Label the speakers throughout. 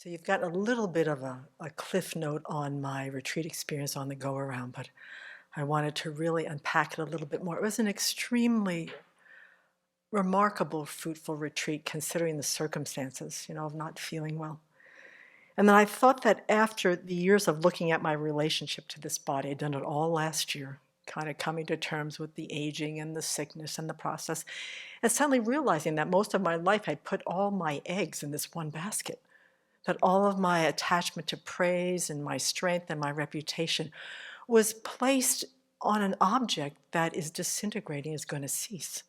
Speaker 1: So you've got a little bit of a cliff note on my retreat experience on the go around, but I wanted to really unpack it a little bit more. It was an extremely remarkable, fruitful retreat considering the circumstances, of not feeling well. And then I thought that after the years of looking at my relationship to this body, I'd done it all last year, kind of coming to terms with the aging and the sickness and the process, and suddenly realizing that most of my life I'd put all my eggs in this one basket, that all of my attachment to praise and my strength and my reputation was placed on an object that is disintegrating, is going to cease.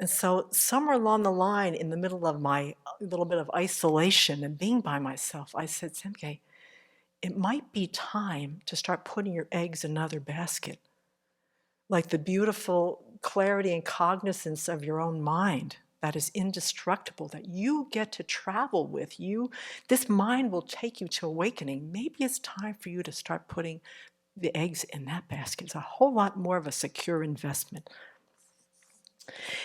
Speaker 1: And so somewhere along the line, in the middle of my little bit of isolation and being by myself, I said, Semke, it might be time to start putting your eggs in another basket. Like the beautiful clarity and cognizance of your own mind that is indestructible, that you get to travel with. This mind will take you to awakening. Maybe it's time for you to start putting the eggs in that basket. It's a whole lot more of a secure investment.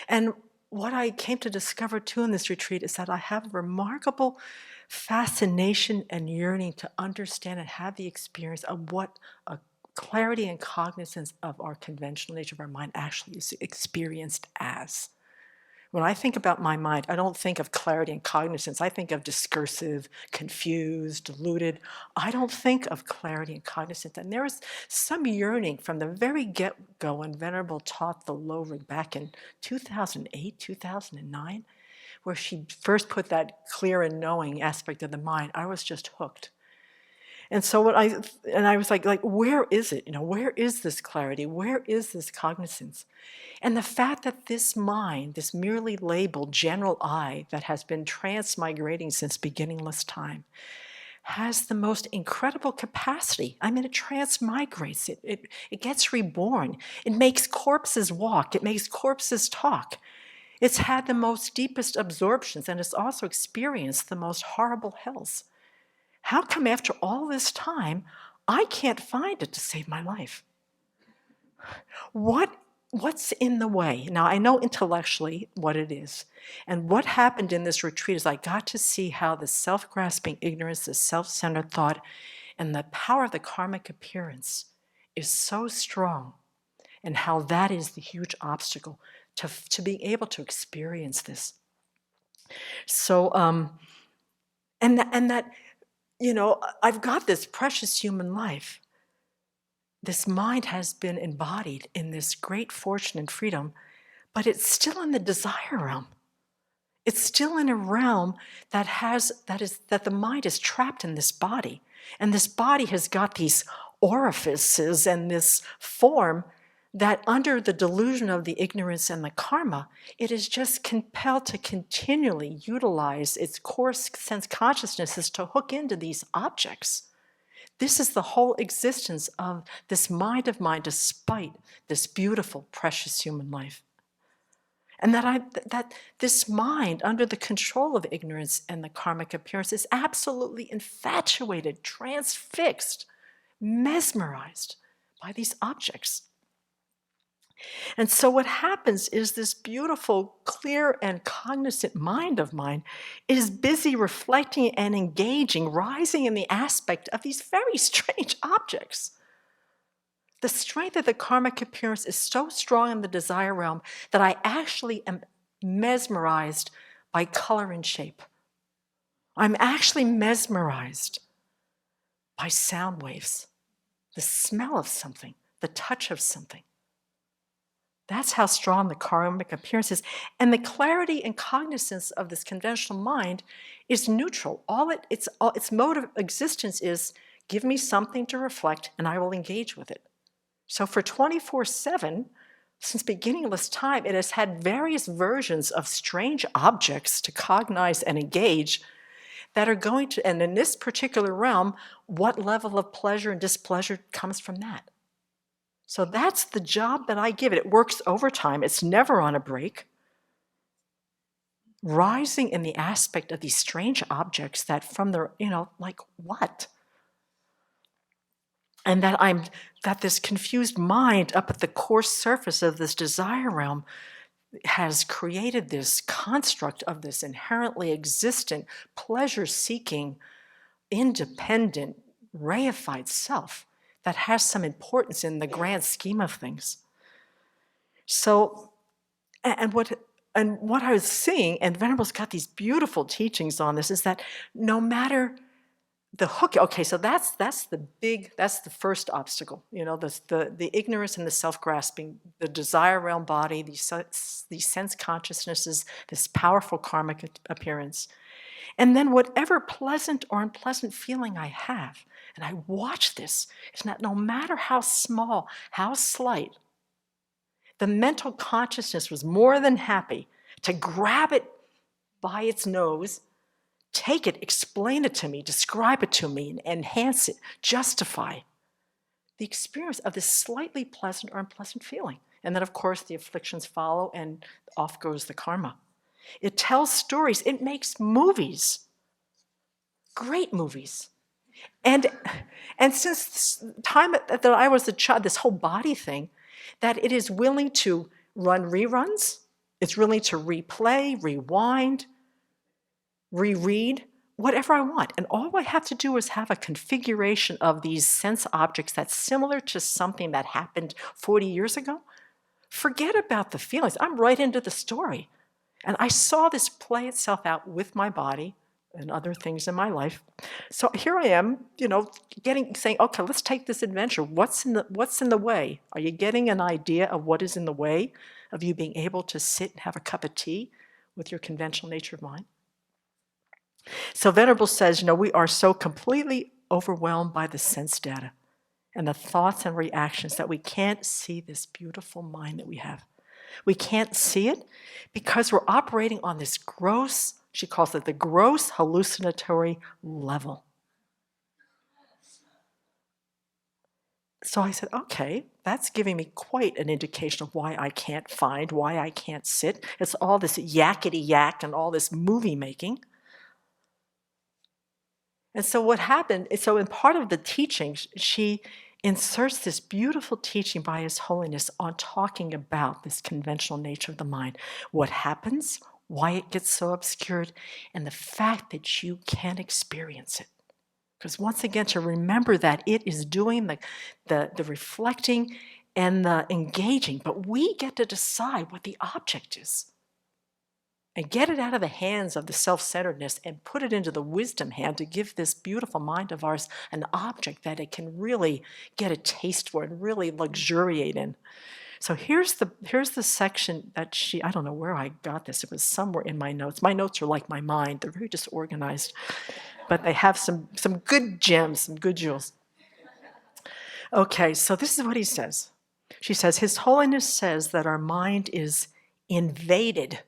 Speaker 1: And what I came to discover too in this retreat is that I have a remarkable fascination and yearning to understand and have the experience of what a clarity and cognizance of our conventional nature of our mind actually is experienced as. When I think about my mind, I don't think of clarity and cognizance. I think of discursive, confused, deluded. I don't think of clarity and cognizance. And there is some yearning from the very get-go when Venerable taught the low rig back in 2008, 2009, where she first put that clear and knowing aspect of the mind. I was just hooked. And so I was like, where is it? Where is this clarity? Where is this cognizance? And the fact that this mind, this merely labeled general I that has been transmigrating since beginningless time, has the most incredible capacity. I mean, it transmigrates, it gets reborn. It makes corpses walk, it makes corpses talk. It's had the most deepest absorptions, and it's also experienced the most horrible hells. How come after all this time, I can't find it to save my life? What's in the way? Now, I know intellectually what it is. And what happened in this retreat is I got to see how the self-grasping ignorance, the self-centered thought, and the power of the karmic appearance is so strong, and how that is the huge obstacle to being able to experience this. So, and that, I've got this precious human life. This mind has been embodied in this great fortune and freedom, but it's still in the desire realm. It's still in a realm that the mind is trapped in this body. And this body has got these orifices and this form that under the delusion of the ignorance and the karma, it is just compelled to continually utilize its coarse sense consciousnesses to hook into these objects. This is the whole existence of this mind of mine, despite this beautiful, precious human life. And that this mind, under the control of ignorance and the karmic appearance, is absolutely infatuated, transfixed, mesmerized by these objects. And so what happens is this beautiful, clear, and cognizant mind of mine is busy reflecting and engaging, rising in the aspect of these very strange objects. The strength of the karmic appearance is so strong in the desire realm that I actually am mesmerized by color and shape. I'm actually mesmerized by sound waves, the smell of something, the touch of something. That's how strong the karmic appearance is. And the clarity and cognizance of this conventional mind is neutral. Its mode of existence is, give me something to reflect and I will engage with it. So for 24/7, since beginningless time, it has had various versions of strange objects to cognize and engage that are going to, and in this particular realm, what level of pleasure and displeasure comes from that? So that's the job that I give it. It works overtime. It's never on a break. Rising in the aspect of these strange objects that from the, like what? And that this confused mind up at the coarse surface of this desire realm has created this construct of this inherently existent, pleasure-seeking, independent, reified self that has some importance in the grand scheme of things. So, and what I was seeing, and Venerable's got these beautiful teachings on this, is that no matter the hook, okay, so that's the first obstacle, the ignorance and the self-grasping, the desire realm body, these sense consciousnesses, this powerful karmic appearance. And then whatever pleasant or unpleasant feeling I have, and I watch this, is that no matter how small, how slight, the mental consciousness was more than happy to grab it by its nose, take it, explain it to me, describe it to me, and enhance it, justify the experience of this slightly pleasant or unpleasant feeling. And then, of course, the afflictions follow, and off goes the karma. It tells stories. It makes movies, great movies. And since the time that I was a child, this whole body thing, that it is willing to run reruns, it's willing to replay, rewind, reread, whatever I want. And all I have to do is have a configuration of these sense objects that's similar to something that happened 40 years ago. Forget about the feelings. I'm right into the story. And I saw this play itself out with my body and other things in my life. So here I am, saying, okay, let's take this adventure. What's in the way? Are you getting an idea of what is in the way of you being able to sit and have a cup of tea with your conventional nature of mind? So Venerable says, we are so completely overwhelmed by the sense data and the thoughts and reactions that we can't see this beautiful mind that we have. We can't see it because we're operating on this gross, she calls it the gross hallucinatory level. So I said, okay, that's giving me quite an indication of why I can't find, why I can't sit. It's all this yakety yak and all this movie making. And so what happened, so in part of the teaching, she inserts this beautiful teaching by His Holiness on talking about this conventional nature of the mind, what happens, why it gets so obscured, and the fact that you can experience it. Because once again, to remember that it is doing the reflecting and the engaging, but we get to decide what the object is. And get it out of the hands of the self-centeredness and put it into the wisdom hand to give this beautiful mind of ours an object that it can really get a taste for and really luxuriate in. So here's the section that I don't know where I got this. It was somewhere in my notes. My notes are like my mind. They're very disorganized. But they have some good gems, some good jewels. Okay, so this is what he says. She says, His Holiness says that our mind is invaded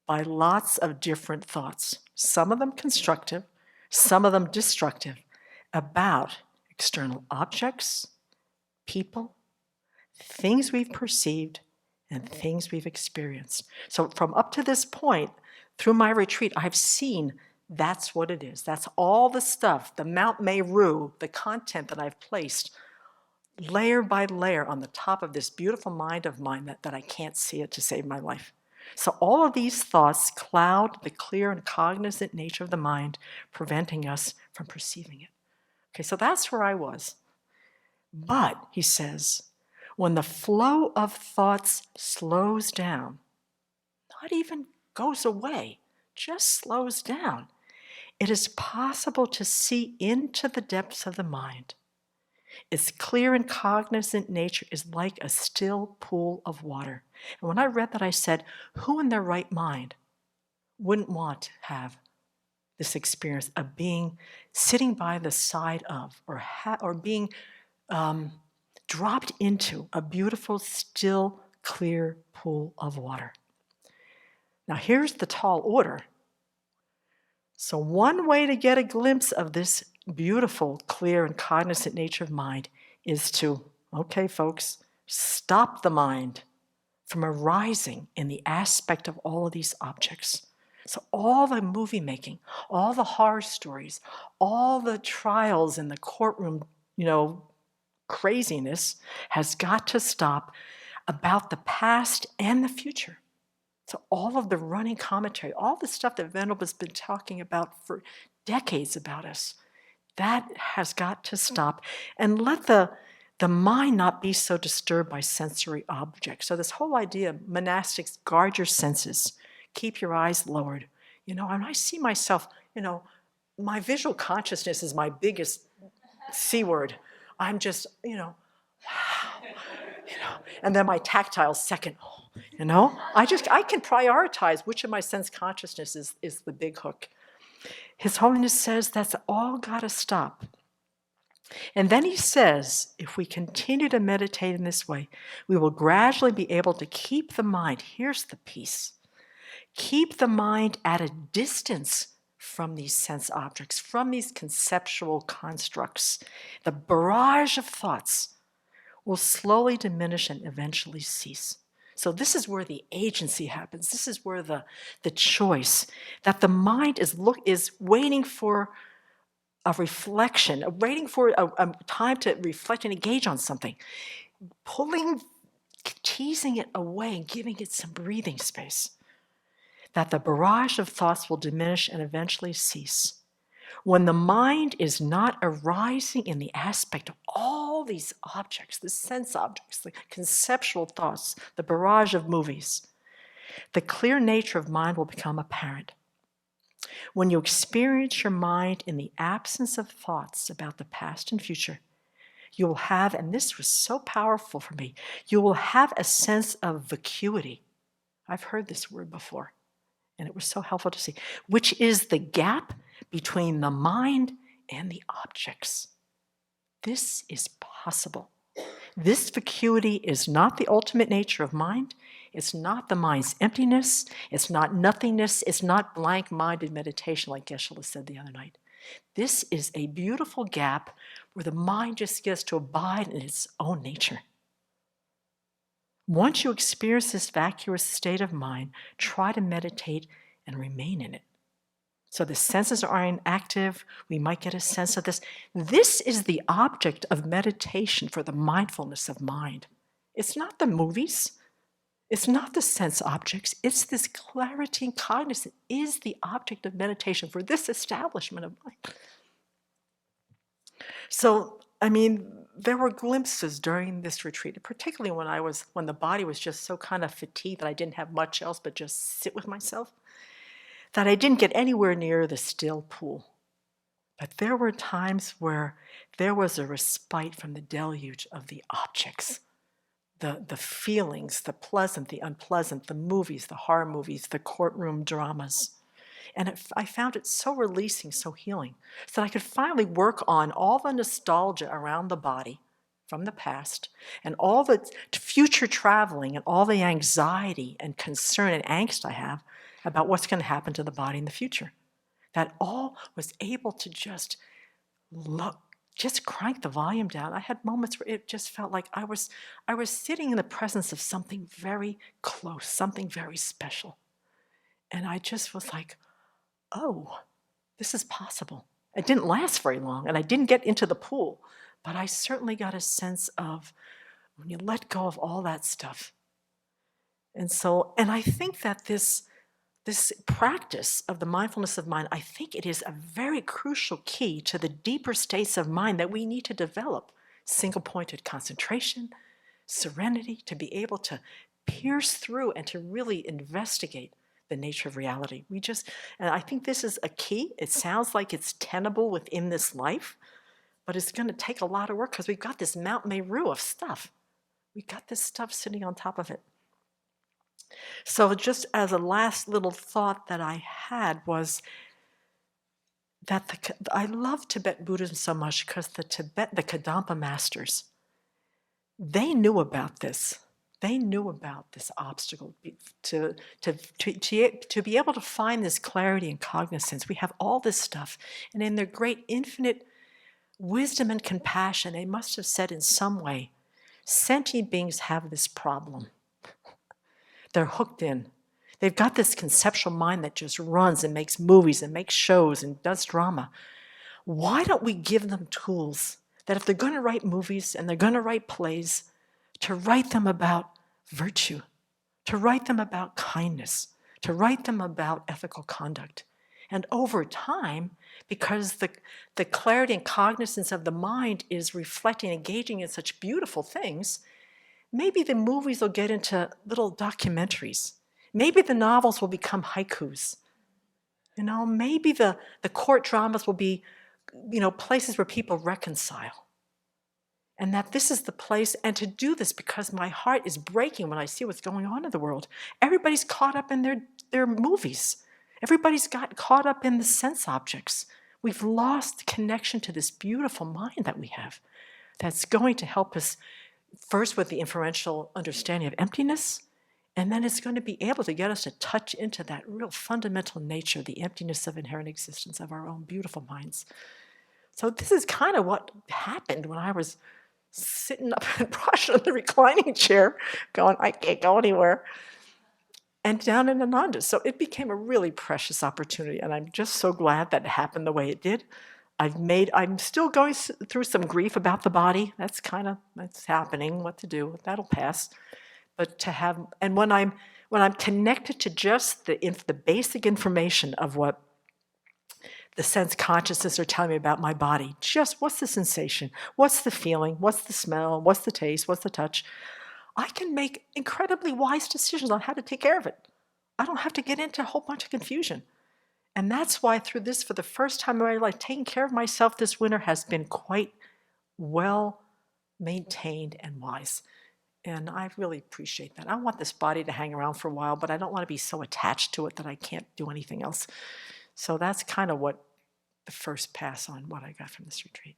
Speaker 1: by lots of different thoughts, some of them constructive, some of them destructive, about external objects, people, things we've perceived, and things we've experienced. So from up to this point, through my retreat, I've seen that's what it is. That's all the stuff, the Mount Meru, the content that I've placed layer by layer on the top of this beautiful mind of mine that I can't see it to save my life. So all of these thoughts cloud the clear and cognizant nature of the mind, preventing us from perceiving it. Okay, so that's where I was. But, he says, when the flow of thoughts slows down, not even goes away, just slows down, it is possible to see into the depths of the mind. Its clear and cognizant nature is like a still pool of water. And when I read that, I said, who in their right mind wouldn't want to have this experience of sitting by the side of, or being dropped into a beautiful, still, clear pool of water? Now here's the tall order. So one way to get a glimpse of this beautiful, clear, and cognizant nature of mind is to, okay, folks, stop the mind from arising in the aspect of all of these objects. So all the movie making, all the horror stories, all the trials in the courtroom, craziness has got to stop. about the past and the future. So all of the running commentary, all the stuff that Venerable's been talking about for decades about us, that has got to stop. And let the mind not be so disturbed by sensory objects. So this whole idea, monastics, guard your senses, keep your eyes lowered. And I see myself, my visual consciousness is my biggest C word. I'm just, and then my tactile second, I can prioritize which of my sense consciousness is the big hook. His Holiness says that's all got to stop. And then he says, if we continue to meditate in this way, we will gradually be able to keep the mind, here's the piece, keep the mind at a distance from these sense objects, from these conceptual constructs. The barrage of thoughts will slowly diminish and eventually cease. So this is where the agency happens. This is where the choice, that the mind is waiting for a reflection, waiting for a time to reflect and engage on something, teasing it away and giving it some breathing space, that the barrage of thoughts will diminish and eventually cease. When the mind is not arising in the aspect of all these objects, the sense objects, the conceptual thoughts, the barrage of movies, the clear nature of mind will become apparent. When you experience your mind in the absence of thoughts about the past and future, you will have, and this was so powerful for me, you will have a sense of vacuity. I've heard this word before, and it was so helpful to see, which is the gap between the mind and the objects. This is possible. This vacuity is not the ultimate nature of mind. It's not the mind's emptiness. It's not nothingness. It's not blank-minded meditation like Geshe-la said the other night. This is a beautiful gap where the mind just gets to abide in its own nature. Once you experience this vacuous state of mind, try to meditate and remain in it. So the senses are inactive. We might get a sense of this. This is the object of meditation for the mindfulness of mind. It's not the movies. It's not the sense objects. It's this clarity and cognizance is the object of meditation for this establishment of mind. So, there were glimpses during this retreat, particularly when the body was just so kind of fatigued that I didn't have much else but just sit with myself, that I didn't get anywhere near the still pool. But there were times where there was a respite from the deluge of the objects, the feelings, the pleasant, the unpleasant, the movies, the horror movies, the courtroom dramas. And I found it so releasing, so healing, so that I could finally work on all the nostalgia around the body from the past and all the future traveling and all the anxiety and concern and angst I have about what's going to happen to the body in the future. That all was able to just crank the volume down. I had moments where it just felt like I was sitting in the presence of something very close, something very special. And I just was like, oh, this is possible. It didn't last very long, and I didn't get into the pool, but I certainly got a sense of when you let go of all that stuff. And I think that this practice of the mindfulness of mind, I think it is a very crucial key to the deeper states of mind that we need to develop. Single-pointed concentration, serenity, to be able to pierce through and to really investigate the nature of reality. And I think this is a key. It sounds like it's tenable within this life, but it's going to take a lot of work because we've got this Mount Meru of stuff. We've got this stuff sitting on top of it. So just as a last little thought that I had was that I love Tibetan Buddhism so much because the Kadampa masters, they knew about this. They knew about this obstacle to be able to find this clarity and cognizance. We have all this stuff, and in their great infinite wisdom and compassion, they must have said in some way, sentient beings have this problem. They're hooked in. They've got this conceptual mind that just runs and makes movies and makes shows and does drama. Why don't we give them tools that if they're going to write movies and they're going to write plays, to write them about virtue, to write them about kindness, to write them about ethical conduct. And over time, because the clarity and cognizance of the mind is reflecting, engaging in such beautiful things, maybe the movies will get into little documentaries. Maybe the novels will become haikus. Maybe the court dramas will be, places where people reconcile. And that this is the place, and to do this because my heart is breaking when I see what's going on in the world. Everybody's caught up in their movies. Everybody's got caught up in the sense objects. We've lost connection to this beautiful mind that we have that's going to help us first with the inferential understanding of emptiness, and then it's going to be able to get us to touch into that real fundamental nature, the emptiness of inherent existence of our own beautiful minds. So this is kind of what happened when I was sitting up in Prajna in the reclining chair, going, I can't go anywhere, and down in Ananda. So it became a really precious opportunity, and I'm just so glad that it happened the way it did. I'm still going through some grief about the body. That's happening, what to do, that'll pass. But to have, and when I'm connected to just the basic information of what the sense consciousness are telling me about my body, just what's the sensation, what's the feeling, what's the smell, what's the taste, what's the touch, I can make incredibly wise decisions on how to take care of it. I don't have to get into a whole bunch of confusion. And that's why through this, for the first time in my life, taking care of myself this winter has been quite well maintained and wise. And I really appreciate that. I want this body to hang around for a while, but I don't want to be so attached to it that I can't do anything else. So that's kind of what the first pass on what I got from this retreat.